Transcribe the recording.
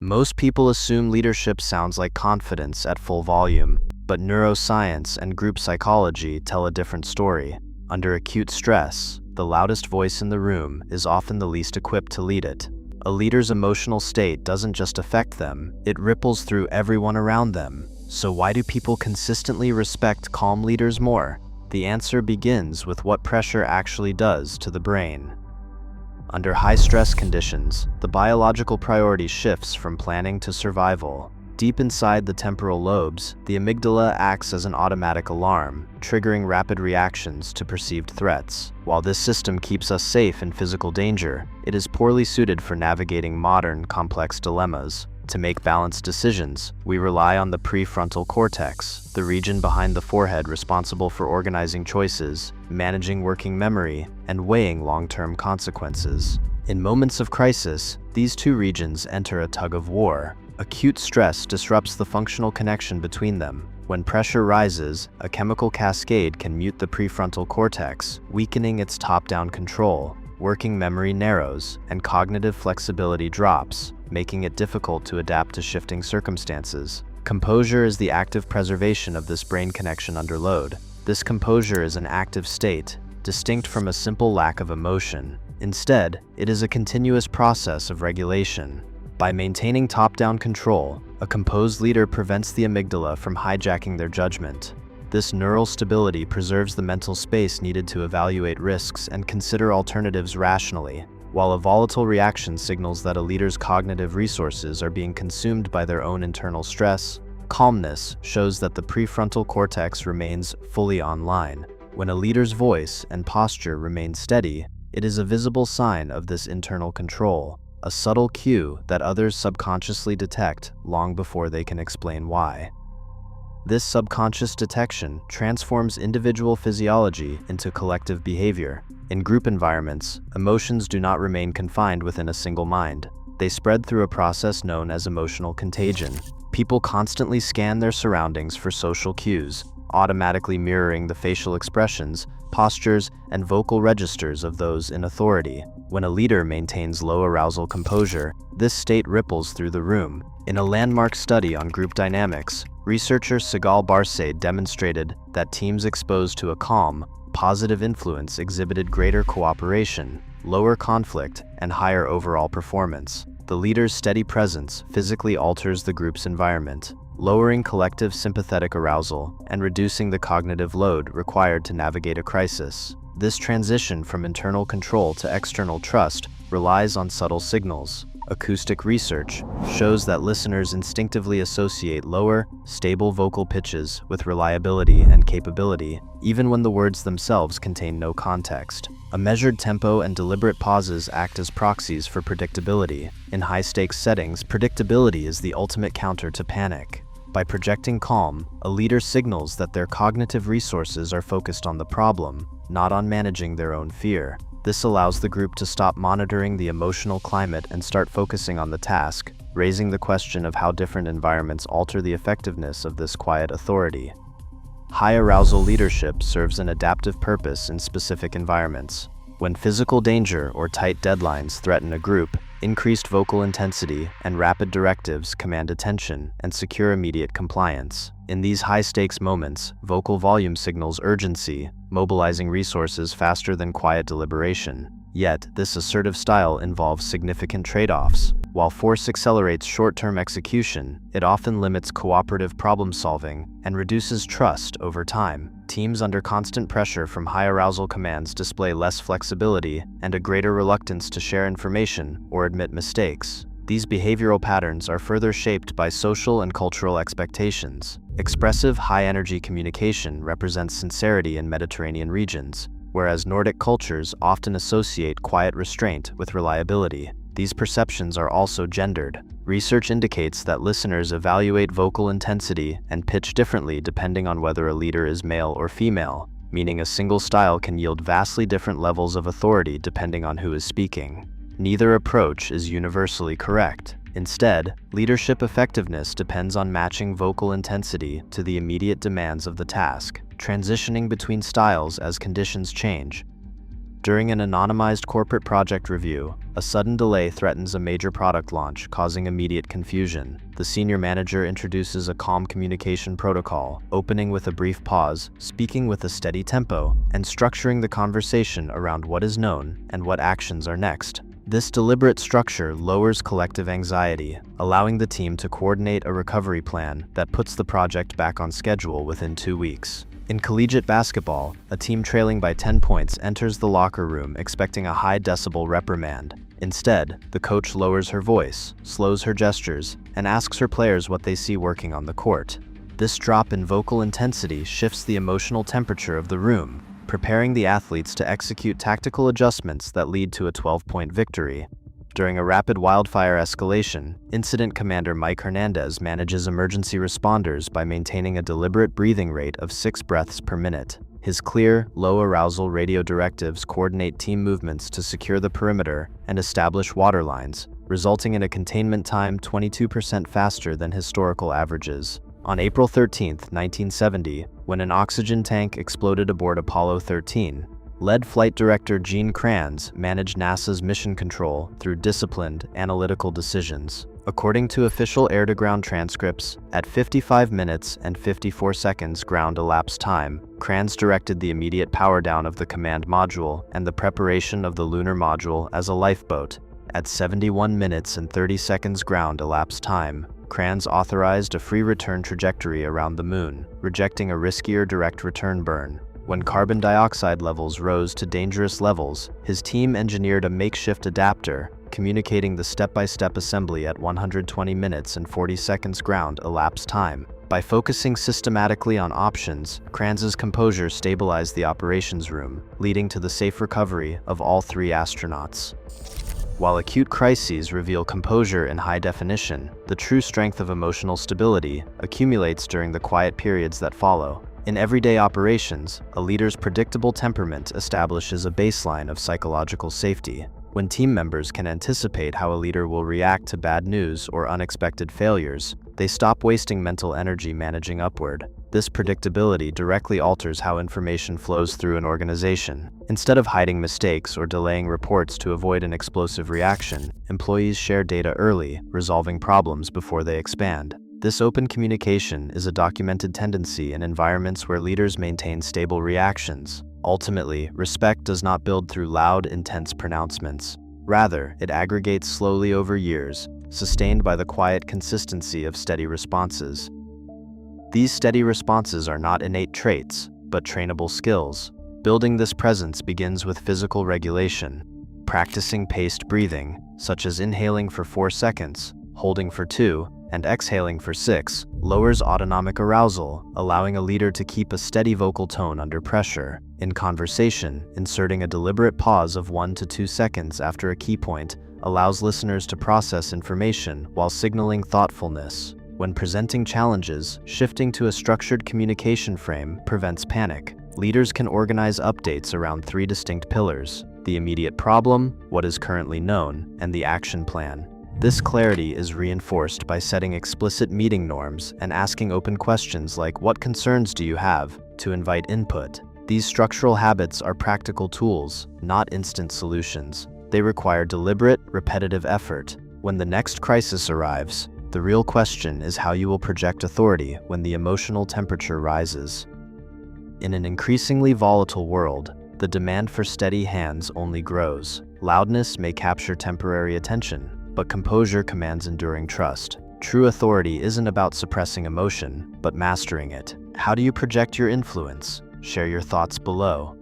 Most people assume leadership sounds like confidence at full volume, but neuroscience and group psychology tell a different story. Under acute stress, the loudest voice in the room is often the least equipped to lead it. A leader's emotional state doesn't just affect them, it ripples through everyone around them. So why do people consistently respect calm leaders more? The answer begins with what pressure actually does to the brain. Under high-stress conditions, the biological priority shifts from planning to survival. Deep inside the temporal lobes, the amygdala acts as an automatic alarm, triggering rapid reactions to perceived threats. While this system keeps us safe in physical danger, it is poorly suited for navigating modern, complex dilemmas. To make balanced decisions, we rely on the prefrontal cortex, the region behind the forehead responsible for organizing choices, managing working memory, and weighing long-term consequences. In moments of crisis, these two regions enter a tug-of-war. Acute stress disrupts the functional connection between them. When pressure rises, a chemical cascade can mute the prefrontal cortex, weakening its top-down control. Working memory narrows, and cognitive flexibility drops, making it difficult to adapt to shifting circumstances. Composure is the active preservation of this brain connection under load. This composure is an active state, distinct from a simple lack of emotion. Instead, it is a continuous process of regulation. By maintaining top-down control, a composed leader prevents the amygdala from hijacking their judgment. This neural stability preserves the mental space needed to evaluate risks and consider alternatives rationally, while a volatile reaction signals that a leader's cognitive resources are being consumed by their own internal stress. Calmness shows that the prefrontal cortex remains fully online. When a leader's voice and posture remain steady, it is a visible sign of this internal control, a subtle cue that others subconsciously detect long before they can explain why. This subconscious detection transforms individual physiology into collective behavior. In group environments, emotions do not remain confined within a single mind. They spread through a process known as emotional contagion. People constantly scan their surroundings for social cues, automatically mirroring the facial expressions, postures, and vocal registers of those in authority. When a leader maintains low arousal composure, this state ripples through the room. In a landmark study on group dynamics, researcher Sigal Barsade demonstrated that teams exposed to a calm, positive influence exhibited greater cooperation, lower conflict, and higher overall performance. The leader's steady presence physically alters the group's environment, lowering collective sympathetic arousal and reducing the cognitive load required to navigate a crisis. This transition from internal control to external trust relies on subtle signals. Acoustic research shows that listeners instinctively associate lower, stable vocal pitches with reliability and capability, even when the words themselves contain no context. A measured tempo and deliberate pauses act as proxies for predictability. In high-stakes settings, predictability is the ultimate counter to panic. By projecting calm, a leader signals that their cognitive resources are focused on the problem, not on managing their own fear. This allows the group to stop monitoring the emotional climate and start focusing on the task, raising the question of how different environments alter the effectiveness of this quiet authority. High arousal leadership serves an adaptive purpose in specific environments. When physical danger or tight deadlines threaten a group, increased vocal intensity and rapid directives command attention and secure immediate compliance. In these high-stakes moments, vocal volume signals urgency, mobilizing resources faster than quiet deliberation. Yet, this assertive style involves significant trade-offs. While force accelerates short-term execution, it often limits cooperative problem-solving and reduces trust over time. Teams under constant pressure from high-arousal commands display less flexibility and a greater reluctance to share information or admit mistakes. These behavioral patterns are further shaped by social and cultural expectations. Expressive, high-energy communication represents sincerity in Mediterranean regions, whereas Nordic cultures often associate quiet restraint with reliability. These perceptions are also gendered. Research indicates that listeners evaluate vocal intensity and pitch differently depending on whether a leader is male or female, meaning a single style can yield vastly different levels of authority depending on who is speaking. Neither approach is universally correct. Instead, leadership effectiveness depends on matching vocal intensity to the immediate demands of the task, transitioning between styles as conditions change. During an anonymized corporate project review, A sudden delay threatens a major product launch, causing immediate confusion. The senior manager introduces a calm communication protocol, opening with a brief pause, speaking with a steady tempo, and structuring the conversation around what is known and what actions are next. This deliberate structure lowers collective anxiety, allowing the team to coordinate a recovery plan that puts the project back on schedule within 2 weeks. In collegiate basketball, a team trailing by 10 points enters the locker room expecting a high-decibel reprimand. Instead, the coach lowers her voice, slows her gestures, and asks her players what they see working on the court. This drop in vocal intensity shifts the emotional temperature of the room, preparing the athletes to execute tactical adjustments that lead to a 12-point victory. During a rapid wildfire escalation, Incident Commander Mike Hernandez manages emergency responders by maintaining a deliberate breathing rate of 6 breaths per minute. His clear, low-arousal radio directives coordinate team movements to secure the perimeter and establish water lines, resulting in a containment time 22% faster than historical averages. On April 13, 1970, when an oxygen tank exploded aboard Apollo 13, lead Flight Director Gene Kranz managed NASA's mission control through disciplined, analytical decisions. According to official air-to-ground transcripts, at 55 minutes and 54 seconds ground elapsed time, Kranz directed the immediate power down of the command module and the preparation of the lunar module as a lifeboat. At 71 minutes and 30 seconds ground elapsed time, Kranz authorized a free return trajectory around the moon, rejecting a riskier direct return burn. When carbon dioxide levels rose to dangerous levels, his team engineered a makeshift adapter, communicating the step-by-step assembly at 120 minutes and 40 seconds ground elapsed time. By focusing systematically on options, Kranz's composure stabilized the operations room, leading to the safe recovery of all 3 astronauts. While acute crises reveal composure in high definition, the true strength of emotional stability accumulates during the quiet periods that follow. In everyday operations, a leader's predictable temperament establishes a baseline of psychological safety. When team members can anticipate how a leader will react to bad news or unexpected failures, they stop wasting mental energy managing upward. This predictability directly alters how information flows through an organization. Instead of hiding mistakes or delaying reports to avoid an explosive reaction, employees share data early, resolving problems before they expand. This open communication is a documented tendency in environments where leaders maintain stable reactions. Ultimately, respect does not build through loud, intense pronouncements. Rather, it aggregates slowly over years, sustained by the quiet consistency of steady responses. These steady responses are not innate traits, but trainable skills. Building this presence begins with physical regulation. Practicing paced breathing, such as inhaling for 4 seconds, holding for 2, and exhaling for 6, lowers autonomic arousal, allowing a leader to keep a steady vocal tone under pressure. In conversation, inserting a deliberate pause of 1 to 2 seconds after a key point allows listeners to process information while signaling thoughtfulness. When presenting challenges, shifting to a structured communication frame prevents panic. Leaders can organize updates around 3 distinct pillars: the immediate problem, what is currently known, and the action plan. This clarity is reinforced by setting explicit meeting norms and asking open questions like "What concerns do you have?" to invite input. These structural habits are practical tools, not instant solutions. They require deliberate, repetitive effort. When the next crisis arrives, the real question is how you will project authority when the emotional temperature rises. In an increasingly volatile world, the demand for steady hands only grows. Loudness may capture temporary attention, but composure commands enduring trust. True authority isn't about suppressing emotion, but mastering it. How do you project your influence? Share your thoughts below.